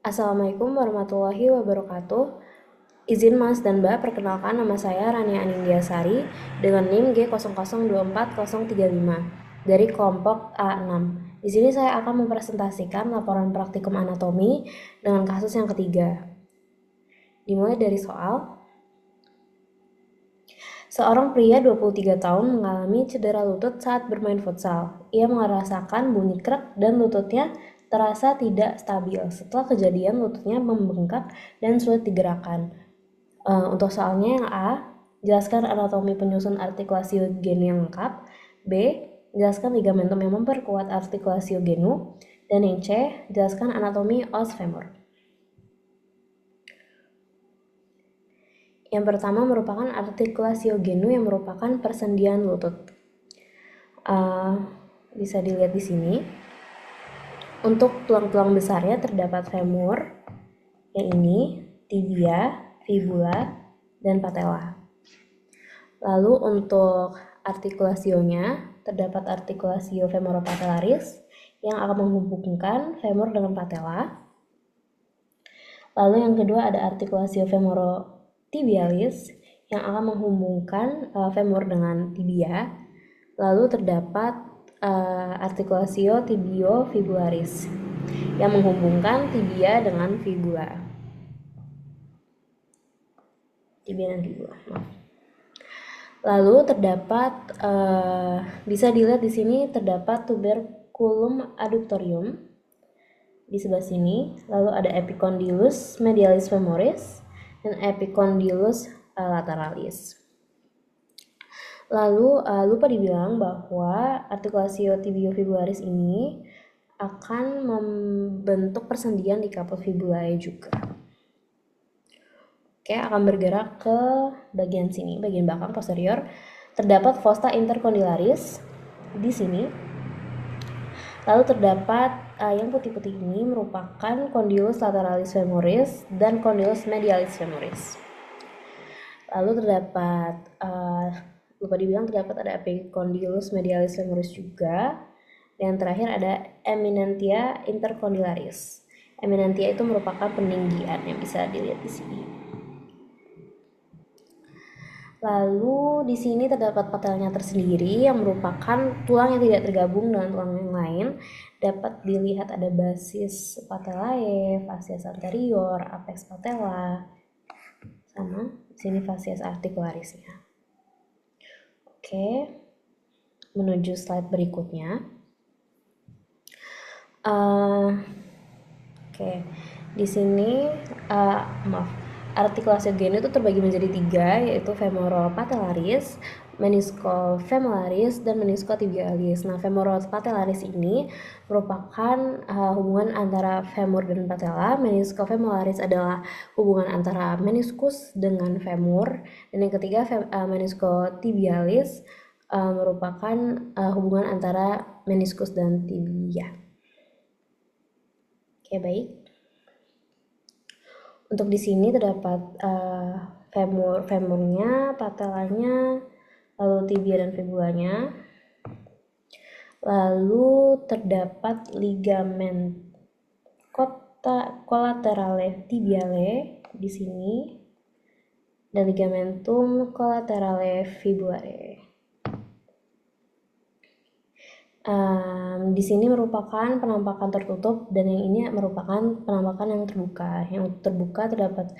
Assalamualaikum warahmatullahi wabarakatuh. Izin Mas dan Mbak, perkenalkan nama saya Rania Anindya-Sari dengan NIM G00240035 dari kelompok A6. Di sini saya akan mempresentasikan laporan praktikum anatomi dengan kasus yang ketiga. Dimulai dari soal. Seorang pria 23 tahun mengalami cedera lutut saat bermain futsal. Ia merasakan bunyi krek dan lututnya terasa tidak stabil. Setelah kejadian, lututnya membengkak dan sulit digerakkan. Untuk soalnya yang A, jelaskan anatomi penyusun artikulasi genu yang lengkap. B, jelaskan ligamentum yang memperkuat artikulasi genu. Dan yang C, jelaskan anatomi os femur. Yang pertama merupakan artikulasi genu yang merupakan persendian lutut. Bisa dilihat di sini. Untuk tulang-tulang besarnya terdapat femur, yang ini, tibia, fibula, dan patella. Lalu untuk artikulasionya terdapat artikulasio femoropatellaris yang akan menghubungkan femur dengan patella. Lalu yang kedua ada artikulasio femorotibialis yang akan menghubungkan femur dengan tibia. Lalu terdapat artikulasio tibiofibularis yang menghubungkan tibia dengan fibula. Tibia dan fibula. Lalu terdapat bisa dilihat di sini terdapat tuberculum adductorium di sebelah sini. Lalu ada epicondylus medialis femoris dan epicondylus lateralis. Lalu lupa dibilang bahwa artikulasio tibiofibularis ini akan membentuk persendian di caput fibulae juga. Oke, akan bergerak ke bagian sini, bagian belakang posterior. Terdapat fossa intercondylaris di sini. Lalu terdapat yang putih-putih ini merupakan condylus lateralis femoris dan condylus medialis femoris. Lalu terdapat lupa dibilang terdapat ada epicondylus medialis femoris juga. Dan terakhir ada eminentia intercondylaris. Eminentia itu merupakan peninggian yang bisa dilihat di sini. Lalu di sini terdapat patelnya tersendiri yang merupakan tulang yang tidak tergabung dengan tulang yang lain. Dapat dilihat ada basis patellae, fascias anterior, apex patella, sama di sini fascias articularisnya. Oke, menuju slide berikutnya. Oke, di sini artikulasi genu itu terbagi menjadi 3, yaitu femoropatellaris, meniscofemorales, dan meniscotibialis. Nah, femoropatellaris ini merupakan hubungan antara femur dan patella. Meniscofemorales adalah hubungan antara meniskus dengan femur. Dan yang ketiga, meniscotibialis merupakan hubungan antara meniskus dan tibia. Oke, baik. Untuk di sini terdapat femurnya, patellanya, lalu tibia dan fibulanya. Lalu terdapat ligamen collaterale tibiale di sini dan ligamentum collaterale fibulae. Di sini merupakan penampakan tertutup dan yang ini merupakan penampakan yang terbuka. Yang terbuka terdapat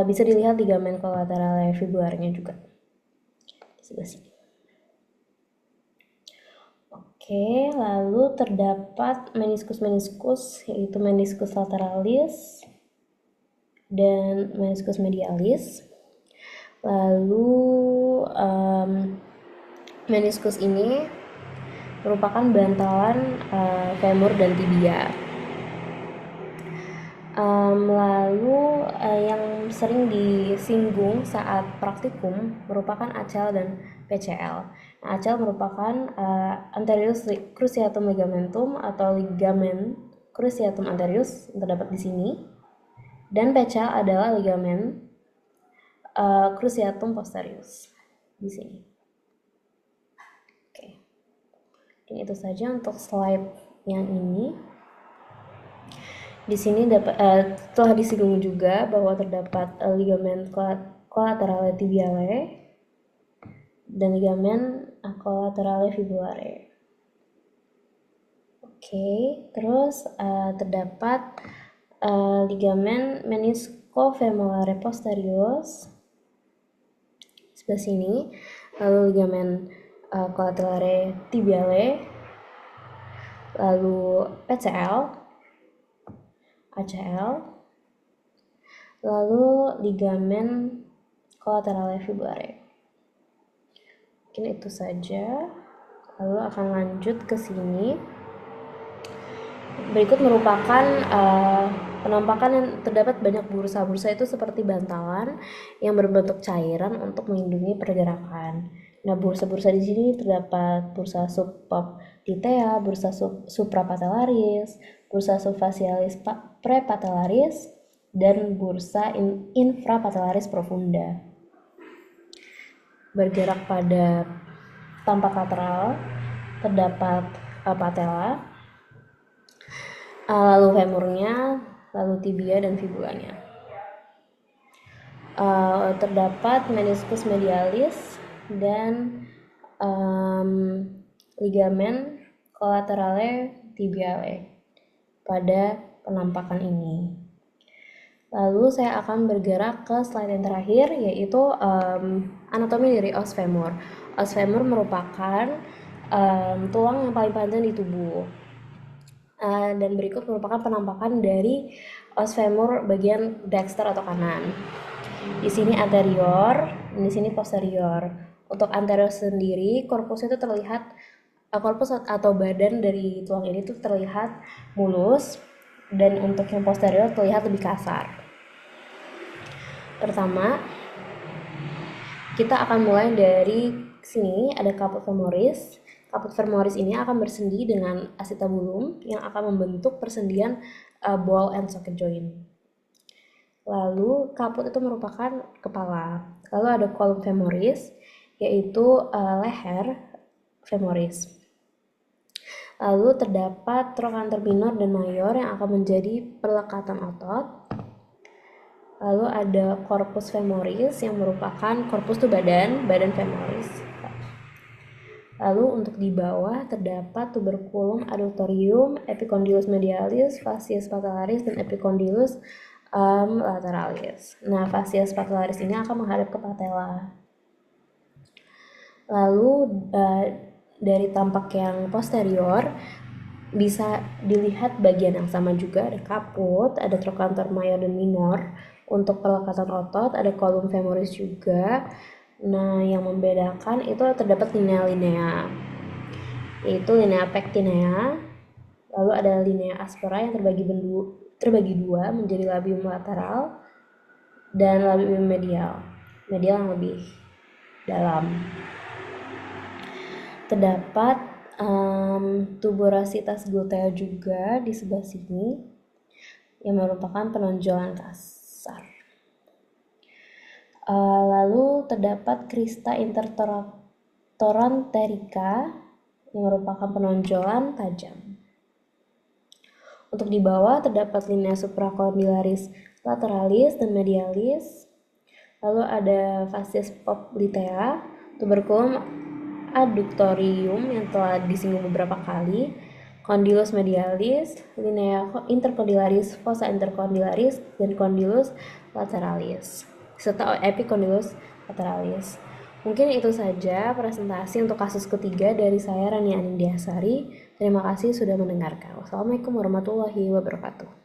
bisa dilihat ligamen collaterale fibularnya juga di sebelah sini. Oke, lalu terdapat meniskus yaitu meniscus lateralis dan meniscus medialis. Lalu meniskus ini merupakan bantalan femur dan tibia. Lalu yang sering disinggung saat praktikum merupakan ACL dan PCL. Nah, ACL merupakan anterius cruciatum ligamentum atau ligamen cruciatum anterius yang terdapat di sini. Dan PCL adalah ligamen cruciatum posterius di sini. Ini itu saja untuk slide yang ini. Di sini telah disinggung juga bahwa terdapat ligamen collaterale tibiale dan ligamen collaterale fibulare. Oke, terus terdapat ligamen meniscofemorale posterius sebelah sini, lalu ligamen collaterale tibiale, lalu PCL, ACL, lalu ligamen collaterale fibulare. Mungkin itu saja. Lalu akan lanjut ke sini. Berikut merupakan penampakan yang terdapat banyak bursa-bursa itu seperti bantalan yang berbentuk cairan untuk melindungi pergerakan. Nah, bursa-bursa di sini terdapat bursa subpopliteal, bursa suprapatellaris, bursa subfacialis prepatellaris, dan bursa infrapatellaris profunda. Bergerak pada tampak lateral terdapat patella, lalu femurnya, lalu tibia dan fibulanya. Terdapat meniscus medialis dan ligamen collaterale tibiale pada penampakan ini. Lalu saya akan bergerak ke slide yang terakhir, yaitu anatomi dari os femur. Os femur merupakan tulang yang paling panjang di tubuh. Dan berikut merupakan penampakan dari os femur bagian dexter atau kanan. Di sini anterior, di sini posterior. Untuk anterior sendiri, korpus itu terlihat, korpus atau badan dari tulang ini tuh terlihat mulus, dan untuk yang posterior terlihat lebih kasar. Pertama, kita akan mulai dari sini, ada caput femoris. Caput femoris ini akan bersendi dengan acetabulum yang akan membentuk persendian ball and socket joint. Lalu caput itu merupakan kepala. Lalu ada column femoris, yaitu leher femoris. Lalu terdapat trochanter minor dan mayor yang akan menjadi pelekatan otot. Lalu ada corpus femoris yang merupakan corpus itu badan femoris. Lalu untuk di bawah terdapat tuberculum adductorium, epicondylus medialis, fascias patellaris, dan epicondylus lateralis. Nah, fascias patellaris ini akan menghadap ke patella. Lalu dari tampak yang posterior bisa dilihat bagian yang sama juga, ada caput, ada trochanter mayor dan minor. Untuk pelekatan otot ada column femoris juga. Nah, yang membedakan itu terdapat linea-linea, yaitu linea pectinea, lalu ada linea aspera yang terbagi dua menjadi labium lateral dan labium medial yang lebih dalam. Terdapat tuberositas glutea juga di sebelah sini yang merupakan penonjolan kasar. Lalu terdapat crista intertoranterica yang merupakan penonjolan tajam. Untuk di bawah terdapat linea supracondylaris lateralis dan medialis. Lalu ada fascias poplitea, tuberculum adductorium yang telah disinggung beberapa kali, condylus medialis, linea intercondylaris, fossa intercondylaris, dan condylus lateralis, serta epicondylus lateralis. Mungkin itu saja presentasi untuk kasus ketiga dari saya, Rania Anindya Sari. Terima kasih sudah mendengarkan. Wassalamualaikum warahmatullahi wabarakatuh.